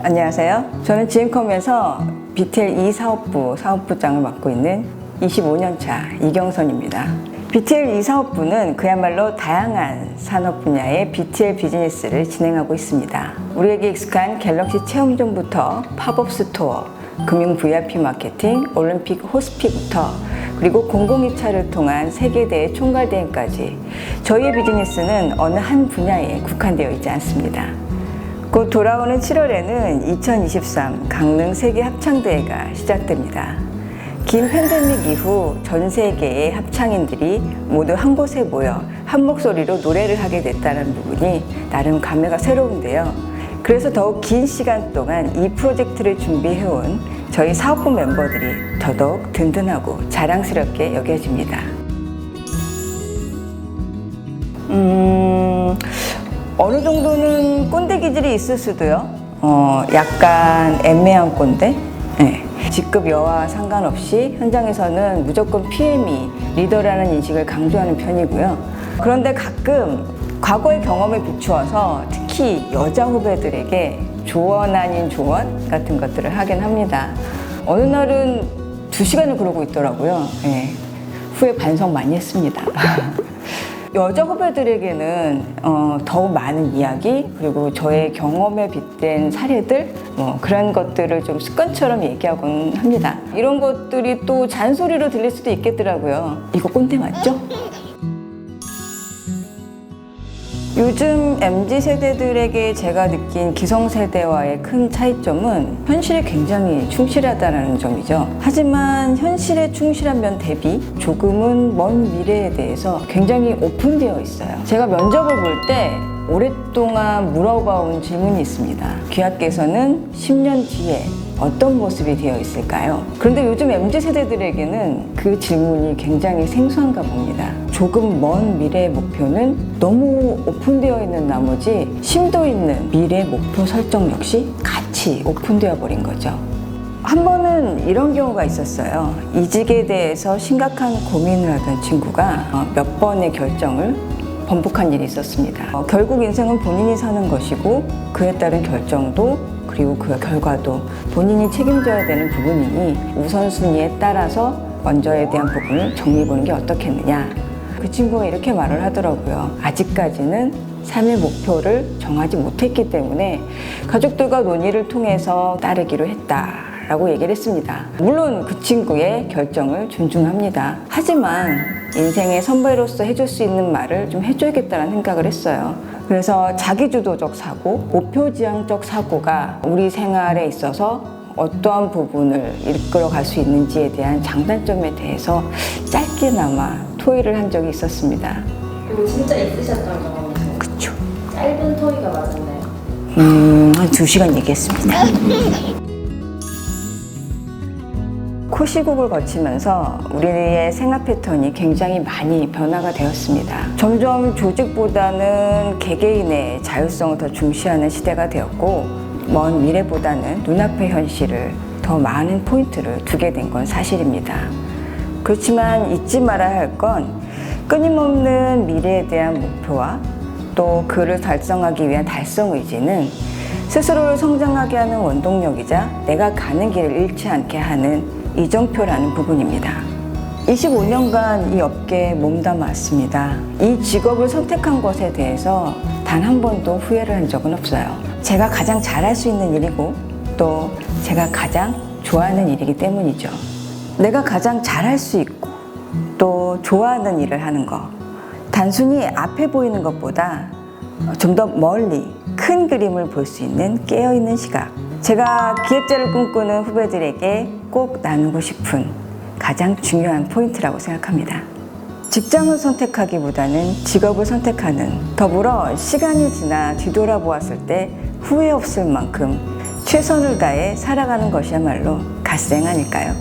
안녕하세요. 저는 GM컴에서 BTL 2사업부 사업부장을 맡고 있는 25년차 이경선입니다. BTL 2사업부는 그야말로 다양한 산업 분야의 BTL 비즈니스를 진행하고 있습니다. 우리에게 익숙한 갤럭시 체험존부터 팝업 스토어, 금융 VIP 마케팅, 올림픽 호스피부터 그리고 공공입찰을 통한 세계대회 총괄대행까지 저희의 비즈니스는 어느 한 분야에 국한되어 있지 않습니다. 곧 돌아오는 7월에는 2023 강릉 세계 합창대회가 시작됩니다. 긴 팬데믹 이후 전 세계의 합창인들이 모두 한 곳에 모여 한 목소리로 노래를 하게 됐다는 부분이 나름 감회가 새로운데요. 그래서 더욱 긴 시간 동안 이 프로젝트를 준비해온 저희 사업부 멤버들이 더더욱 든든하고 자랑스럽게 여겨집니다. 어느 정도는 꼰대 기질이 있을 수도요. 약간 애매한 꼰대? 네. 직급 여와 상관없이 현장에서는 무조건 PM이 리더라는 인식을 강조하는 편이고요. 그런데 가끔 과거의 경험에 비추어서 특히 여자 후배들에게 조언 아닌 조언 같은 것들을 하긴 합니다. 어느 날은 2시간을 그러고 있더라고요. 네. 후에 반성 많이 했습니다. 여자 후배들에게는 더욱 많은 이야기 그리고 저의 경험에 빗댄 사례들 그런 것들을 좀 습관처럼 얘기하곤 합니다. 이런 것들이 또 잔소리로 들릴 수도 있겠더라고요. 이거 꼰대 맞죠? 요즘 MZ세대들에게 제가 느낀 기성세대와의 큰 차이점은 현실에 굉장히 충실하다는 점이죠. 하지만 현실에 충실한 면 대비 조금은 먼 미래에 대해서 굉장히 오픈되어 있어요. 제가 면접을 볼 때 오랫동안 물어봐온 질문이 있습니다. 귀하께서는 10년 뒤에 어떤 모습이 되어 있을까요? 그런데 요즘 MZ세대들에게는 그 질문이 굉장히 생소한가 봅니다. 조금 먼 미래의 목표는 너무 오픈되어 있는 나머지 심도 있는 미래 목표 설정 역시 같이 오픈되어 버린 거죠. 한 번은 이런 경우가 있었어요. 이직에 대해서 심각한 고민을 하던 친구가 몇 번의 결정을 번복한 일이 있었습니다. 결국 인생은 본인이 사는 것이고 그에 따른 결정도 그리고 그 결과도 본인이 책임져야 되는 부분이니 우선순위에 따라서 먼저에 대한 부분을 정리해보는 게 어떻겠느냐. 그 친구가 이렇게 말을 하더라고요. 아직까지는 삶의 목표를 정하지 못했기 때문에 가족들과 논의를 통해서 따르기로 했다라고 얘기를 했습니다. 물론 그 친구의 결정을 존중합니다. 하지만 인생의 선배로서 해줄 수 있는 말을 좀 해줘야겠다는 생각을 했어요. 그래서 자기주도적 사고, 목표지향적 사고가 우리 생활에 있어서 어떠한 부분을 이끌어갈 수 있는지에 대한 장단점에 대해서 짧게나마 토의를 한 적이 있었습니다. 그리고 진짜 있으셨던 경험이세요? 그쵸. 짧은 토의가 맞았나요? 한 2시간 얘기했습니다. 코시국을 거치면서 우리의 생활 패턴이 굉장히 많이 변화가 되었습니다. 점점 조직보다는 개개인의 자율성을 더 중시하는 시대가 되었고 먼 미래보다는 눈앞의 현실을 더 많은 포인트를 두게 된 건 사실입니다. 그렇지만 잊지 말아야 할 건 끊임없는 미래에 대한 목표와 또 그를 달성하기 위한 달성 의지는 스스로를 성장하게 하는 원동력이자 내가 가는 길을 잃지 않게 하는 이정표라는 부분입니다. 25년간 이 업계에 몸담아 왔습니다. 이 직업을 선택한 것에 대해서 단 한 번도 후회를 한 적은 없어요. 제가 가장 잘할 수 있는 일이고 또 제가 가장 좋아하는 일이기 때문이죠. 내가 가장 잘할 수 있고 또 좋아하는 일을 하는 거. 단순히 앞에 보이는 것보다 좀 더 멀리 큰 그림을 볼 수 있는 깨어있는 시각. 제가 기획자를 꿈꾸는 후배들에게 꼭 나누고 싶은 가장 중요한 포인트라고 생각합니다. 직장을 선택하기보다는 직업을 선택하는, 더불어 시간이 지나 뒤돌아보았을 때 후회 없을 만큼 최선을 다해 살아가는 것이야말로 갓생 아닐까요?